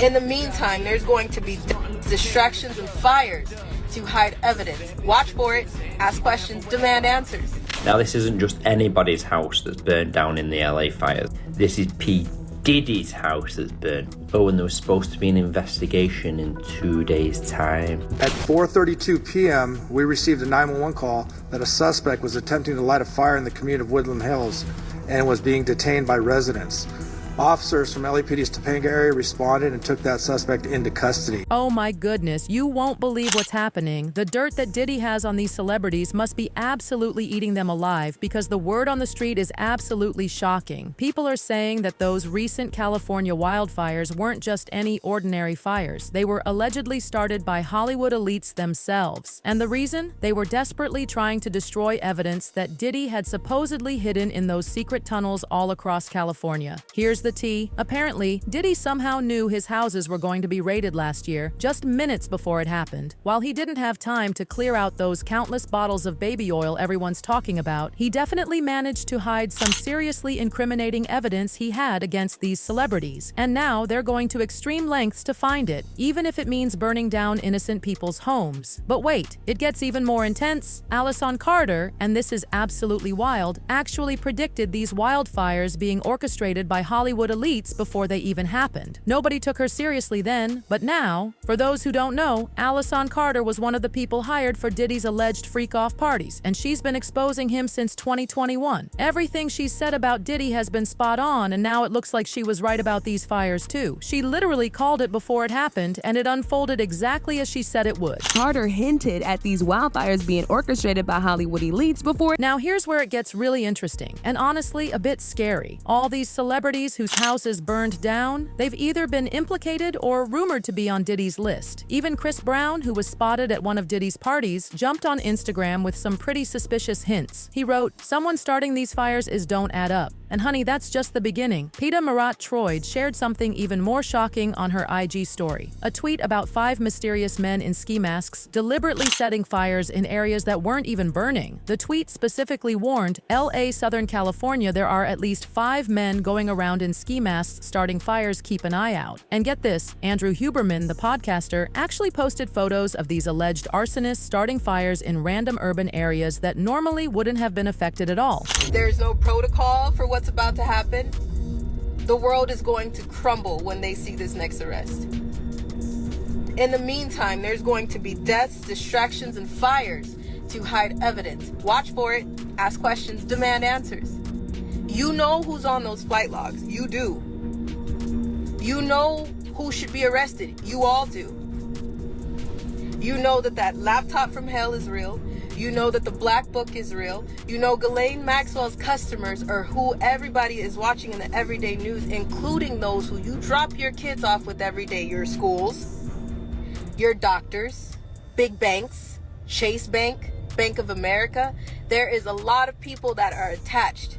In the meantime, there's going to be distractions and fires to hide evidence. Watch for it, ask questions, demand answers. Now, this isn't just anybody's house that's burned down in the LA fires. This is P. Diddy's house that's burned. Oh, and there was supposed to be an investigation in 2 days' time. At 4:32 p.m., we received a 911 call that a suspect was attempting to light a fire in the community of Woodland Hills and was being detained by residents. Officers from LAPD's Topanga area responded and took that suspect into custody. Oh my goodness, you won't believe what's happening. The dirt that Diddy has on these celebrities must be absolutely eating them alive, because the word on the street is absolutely shocking. People are saying that those recent California wildfires weren't just any ordinary fires. They were allegedly started by Hollywood elites themselves. And the reason? They were desperately trying to destroy evidence that Diddy had supposedly hidden in those secret tunnels all across California. Here's the tea. Apparently, Diddy somehow knew his houses were going to be raided last year, just minutes before it happened. While he didn't have time to clear out those countless bottles of baby oil everyone's talking about, he definitely managed to hide some seriously incriminating evidence he had against these celebrities. And now they're going to extreme lengths to find it, even if it means burning down innocent people's homes. But wait, it gets even more intense. Alison Carter, and this is absolutely wild, actually predicted these wildfires being orchestrated by Hollywood elites before they even happened. Nobody took her seriously then, but now, for those who don't know, Alison Carter was one of the people hired for Diddy's alleged freak-off parties, and she's been exposing him since 2021. Everything she said about Diddy has been spot on, and now it looks like she was right about these fires too. She literally called it before it happened, and it unfolded exactly as she said it would. Carter hinted at these wildfires being orchestrated by Hollywood elites before. Now here's where it gets really interesting, and honestly a bit scary. All these celebrities whose houses burned down, they've either been implicated or rumored to be on Diddy's list. Even Chris Brown, who was spotted at one of Diddy's parties, jumped on Instagram with some pretty suspicious hints. He wrote, "Someone starting these fires is don't add up." And honey, that's just the beginning. Peta Marat-Troyd shared something even more shocking on her IG story. A tweet about 5 mysterious men in ski masks deliberately setting fires in areas that weren't even burning. The tweet specifically warned, LA, Southern California, there are at least 5 men going around in ski masks starting fires, keep an eye out. And get this, Andrew Huberman, the podcaster, actually posted photos of these alleged arsonists starting fires in random urban areas that normally wouldn't have been affected at all. There's no protocol for what's about to happen. The world is going to crumble when they see this next arrest. In the meantime, there's going to be deaths, distractions, and fires to hide evidence. Watch for it, ask questions, demand answers. You know who's on those flight logs. You do. You know who should be arrested. You all do. You know that that laptop from hell is real. You know that the black book is real. You know Ghislaine Maxwell's customers are who everybody is watching in the everyday news, including those who you drop your kids off with every day. Your schools, your doctors, big banks, Chase Bank, Bank of America. There is a lot of people that are attached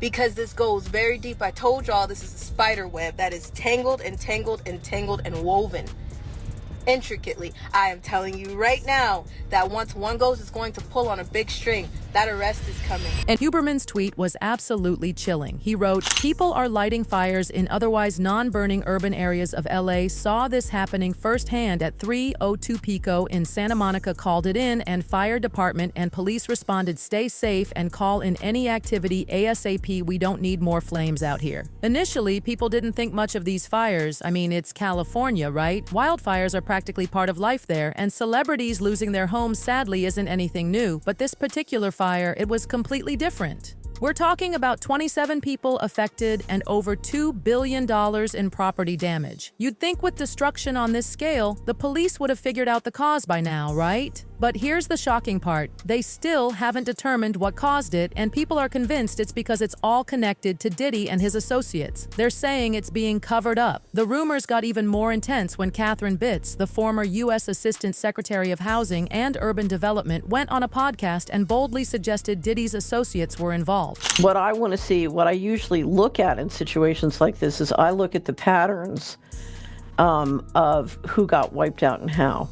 because this goes very deep. I told y'all this is a spider web that is tangled and tangled and tangled and woven intricately. I am telling you right now that once one goes, it's going to pull on a big string. That arrest is coming. And Huberman's tweet was absolutely chilling. He wrote, "People are lighting fires in otherwise non-burning urban areas of LA, saw this happening firsthand at 3:02 Pico in Santa Monica, called it in, and fire department and police responded, stay safe and call in any activity ASAP. We don't need more flames out here." Initially, people didn't think much of these fires. I mean, it's California, right? Wildfires are practically part of life there, and celebrities losing their homes sadly isn't anything new, but this particular fire, it was completely different. We're talking about 27 people affected and over $2 billion in property damage. You'd think with destruction on this scale, the police would have figured out the cause by now, right? But here's the shocking part. They still haven't determined what caused it, and people are convinced it's because it's all connected to Diddy and his associates. They're saying it's being covered up. The rumors got even more intense when Catherine Bitts, the former U.S. Assistant Secretary of Housing and Urban Development, went on a podcast and boldly suggested Diddy's associates were involved. What I want to see, what I usually look at in situations like this is I look at the patterns of who got wiped out and how.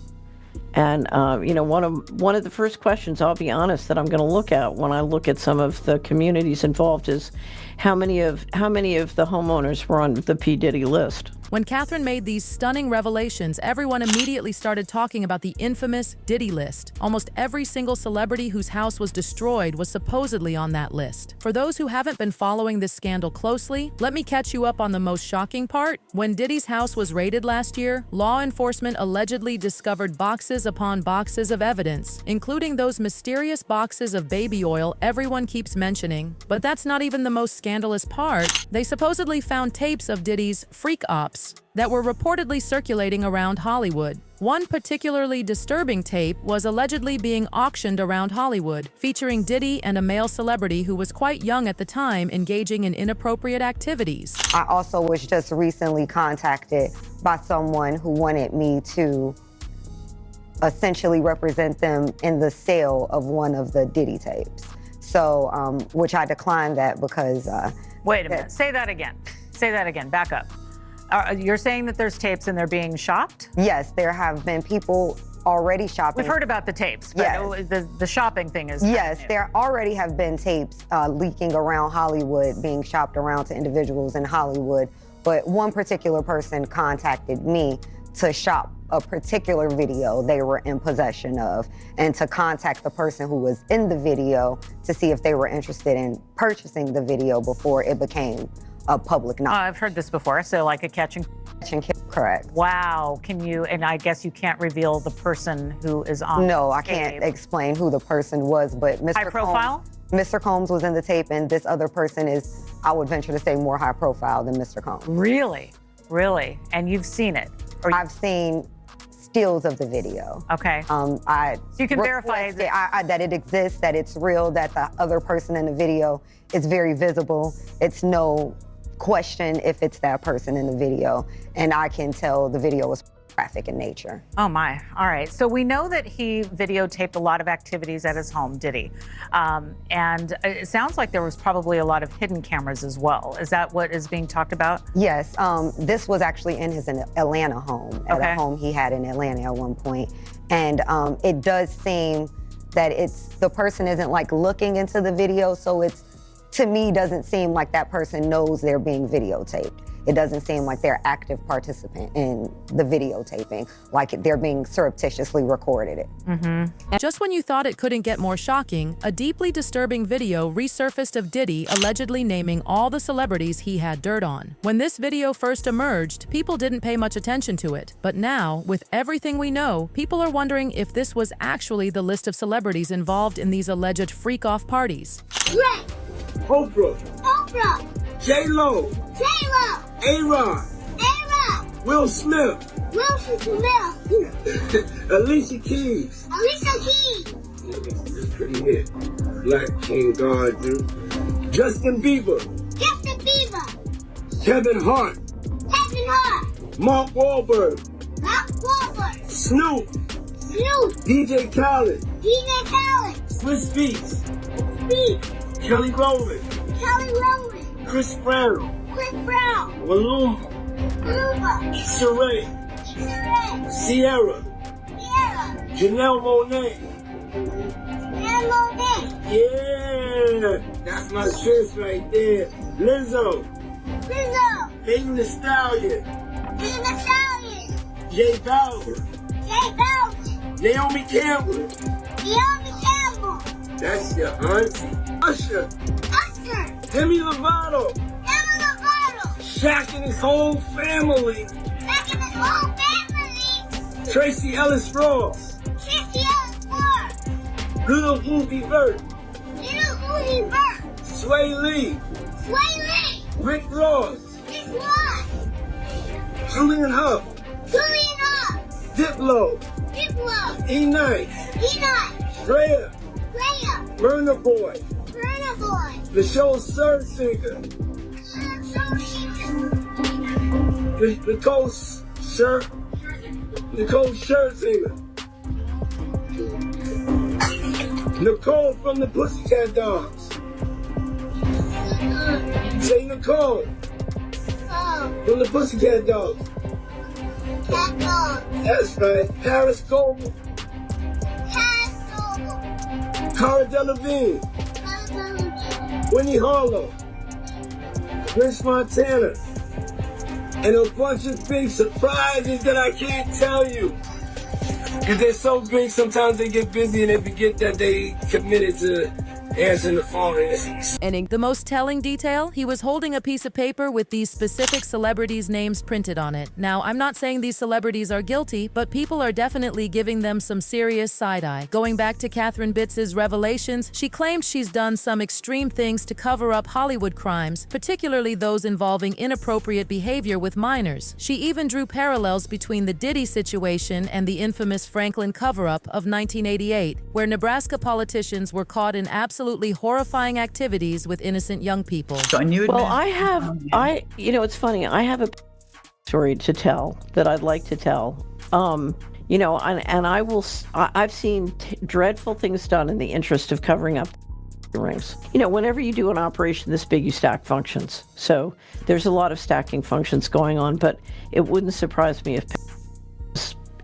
And, one of the first questions, I'll be honest, that I'm going to look at when I look at some of the communities involved is, how many of the homeowners were on the P. Diddy list. When Catherine made these stunning revelations, everyone immediately started talking about the infamous Diddy list. Almost every single celebrity whose house was destroyed was supposedly on that list. For those who haven't been following this scandal closely, let me catch you up on the most shocking part. When Diddy's house was raided last year, law enforcement allegedly discovered boxes upon boxes of evidence, including those mysterious boxes of baby oil everyone keeps mentioning. But that's not even the most scandalous part. They supposedly found tapes of Diddy's freak ops that were reportedly circulating around Hollywood. One particularly disturbing tape was allegedly being auctioned around Hollywood, featuring Diddy and a male celebrity who was quite young at the time engaging in inappropriate activities. I also was just recently contacted by someone who wanted me to essentially represent them in the sale of one of the Diddy tapes. So, which I declined that because... Wait a minute, say that again. Say that again, back up. You're saying that there's tapes and they're being shopped? Yes, there have been people already shopping. We've heard about the tapes, but yes. The shopping thing is... Yes, there already have been tapes leaking around Hollywood, being shopped around to individuals in Hollywood. But one particular person contacted me to shop a particular video they were in possession of and to contact the person who was in the video to see if they were interested in purchasing the video before it became a public knowledge. I've heard this before, so like a catch and kill. Correct. Wow, can you, and I guess you can't reveal the person who is on No, the I can't explain who the person was, but Mr. High profile? Mr. Combs was in the tape, and this other person is, I would venture to say, more high profile than Mr. Combs. Really? Really? And you've seen it? I've seen stills of the video. Okay. So you can verify that it exists, that it's real, that the other person in the video is very visible. It's no question if it's that person in the video, and I can tell the video was graphic in nature. Oh my, all right. So we know that he videotaped a lot of activities at his home, Diddy. And it sounds like there was probably a lot of hidden cameras as well. Is that what is being talked about? Yes, this was actually in his Atlanta home, at a home he had in Atlanta at one point. And it does seem that the person isn't like looking into the video, so it's, to me, doesn't seem like that person knows they're being videotaped. It doesn't seem like they're active participant in the videotaping, like they're being surreptitiously recorded it. Mm-hmm. Just when you thought it couldn't get more shocking, a deeply disturbing video resurfaced of Diddy allegedly naming all the celebrities he had dirt on. When this video first emerged, people didn't pay much attention to it. But now, with everything we know, people are wondering if this was actually the list of celebrities involved in these alleged freak-off parties. Right. Oprah. Oprah. J-Lo. J-Lo. A-Rod. A-Rod. Will Smith. Will Smith. Alicia Keys. Alicia Keys. That's pretty hit. Black King Garden. Justin Bieber. Justin Bieber. Kevin Hart. Kevin Hart. Mark Wahlberg. Mark Wahlberg. Snoop. Snoop. DJ Khaled. DJ Khaled. Swiss Beats. Beats. Kelly Rowland. Kelly Rowland. Chris Brown. Chris Brown. Maluma. Maluma. Sheree. Sheree. Sierra. Sierra. Janelle Monáe. Janelle Monáe. Yeah, that's my sis right there. Lizzo. Lizzo. Megan Thee Stallion. Megan Thee Stallion. Jay Bauer. Jay Bauer. Naomi Campbell. Naomi Campbell. That's your auntie. Usher. Usher. Demi Lovato. Demi Lovato. Shaq and his whole family. Shaq and his whole family. Tracy Ellis Ross. Tracy Ellis Ross. Little Uzi Vert. Little Uzi Vert. Sway Lee. Sway Lee. Rick Ross. Rick Ross. Julian Huff. Julian Huff. Diplo. Diplo. E-Nice. E-Nice. Freya. Freya. Burna Boy. Burna Boy. The show's third singer. Nicole Scherzinger. Nicole from the Pussycat Dolls. Say Nicole. From the Pussycat Dolls. That's right. Paris Goldman. Cara Delevingne. Winnie Harlow. Chris Montana, and a bunch of big surprises that I can't tell you. Because they're so big, sometimes they get busy and they forget that they committed to answering the phone. And the most telling detail, he was holding a piece of paper with these specific celebrities' names printed on it. Now, I'm not saying these celebrities are guilty, but people are definitely giving them some serious side-eye. Going back to Catherine Bitz's revelations, she claims she's done some extreme things to cover up Hollywood crimes, particularly those involving inappropriate behavior with minors. She even drew parallels between the Diddy situation and the infamous Franklin cover-up of 1988, where Nebraska politicians were caught in absolutely horrifying activities with innocent young people. Well, it's funny. I have a story to tell that I'd like to tell. I've seen dreadful things done in the interest of covering up rings. Whenever you do an operation this big, you stack functions. So there's a lot of stacking functions going on, but it wouldn't surprise me if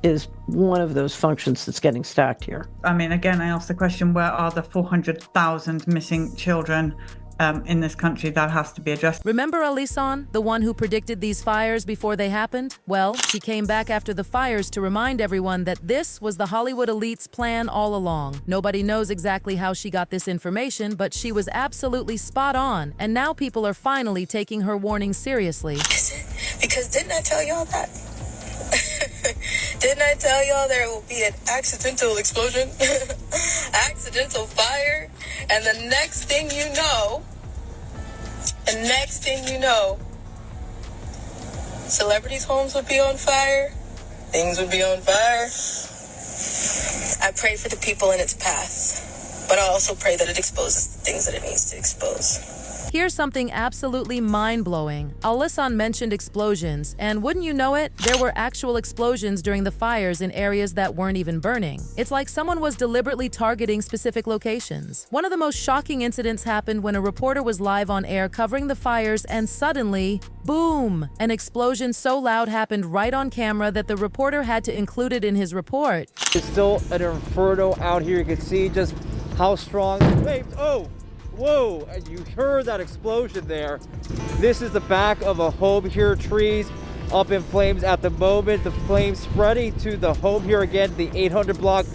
is one of those functions that's getting stacked here. I mean, again, I ask the question, where are the 400,000 missing children in this country? That has to be addressed. Remember Alison, the one who predicted these fires before they happened? Well, she came back after the fires to remind everyone that this was the Hollywood elite's plan all along. Nobody knows exactly how she got this information, but she was absolutely spot on, and now people are finally taking her warning seriously. Because didn't I tell y'all that? Didn't I tell y'all there will be an accidental explosion? Accidental fire? And the next thing you know, celebrities' homes would be on fire. Things would be on fire. I pray for the people in its path, but I also pray that it exposes the things that it needs to expose. Here's something absolutely mind-blowing. Alison mentioned explosions, and wouldn't you know it, there were actual explosions during the fires in areas that weren't even burning. It's like someone was deliberately targeting specific locations. One of the most shocking incidents happened when a reporter was live on air covering the fires, and suddenly, boom! An explosion so loud happened right on camera that the reporter had to include it in his report. It's still an inferno out here. You can see just how strong the flames. Whoa, and you heard that explosion there. This is the back of a home here, trees up in flames at the moment. The flames spreading to the home here again, the 800 block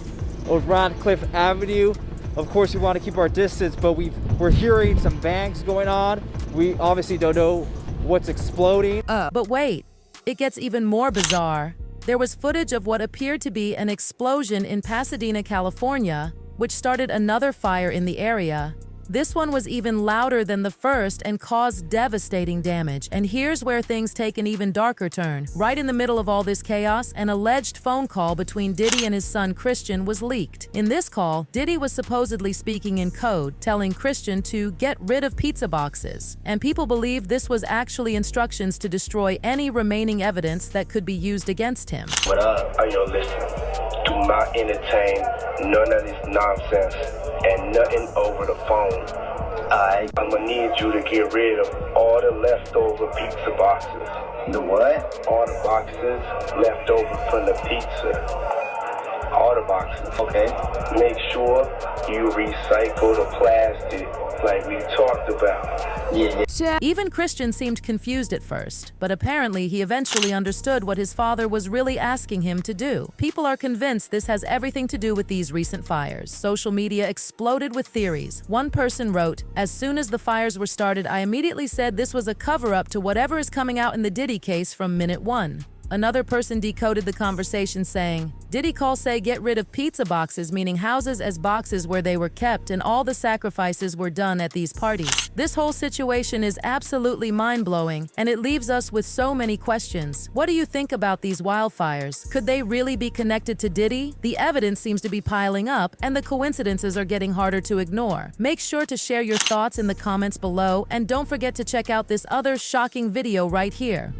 of Radcliffe Avenue. Of course, we want to keep our distance, but we're hearing some bangs going on. We obviously don't know what's exploding. But wait, it gets even more bizarre. There was footage of what appeared to be an explosion in Pasadena, California, which started another fire in the area. This one was even louder than the first and caused devastating damage. And here's where things take an even darker turn. Right in the middle of all this chaos, an alleged phone call between Diddy and his son Christian was leaked. In this call, Diddy was supposedly speaking in code, telling Christian to get rid of pizza boxes. And people believe this was actually instructions to destroy any remaining evidence that could be used against him. But listen, do not entertain none of this nonsense and nothing over the phone. I'm gonna need you to get rid of all the leftover pizza boxes. The what? All the boxes left over from the pizza. All the boxes. Okay. Make sure you recycle the plastic like we talked about. Yeah. Even Christian seemed confused at first, but apparently he eventually understood what his father was really asking him to do. People are convinced this has everything to do with these recent fires. Social media exploded with theories. One person wrote, "As soon as the fires were started, I immediately said this was a cover-up to whatever is coming out in the Diddy case from minute one." Another person decoded the conversation saying, "Diddy call say get rid of pizza boxes, meaning houses as boxes where they were kept and all the sacrifices were done at these parties." This whole situation is absolutely mind-blowing, and it leaves us with so many questions. What do you think about these wildfires? Could they really be connected to Diddy? The evidence seems to be piling up, and the coincidences are getting harder to ignore. Make sure to share your thoughts in the comments below, and don't forget to check out this other shocking video right here.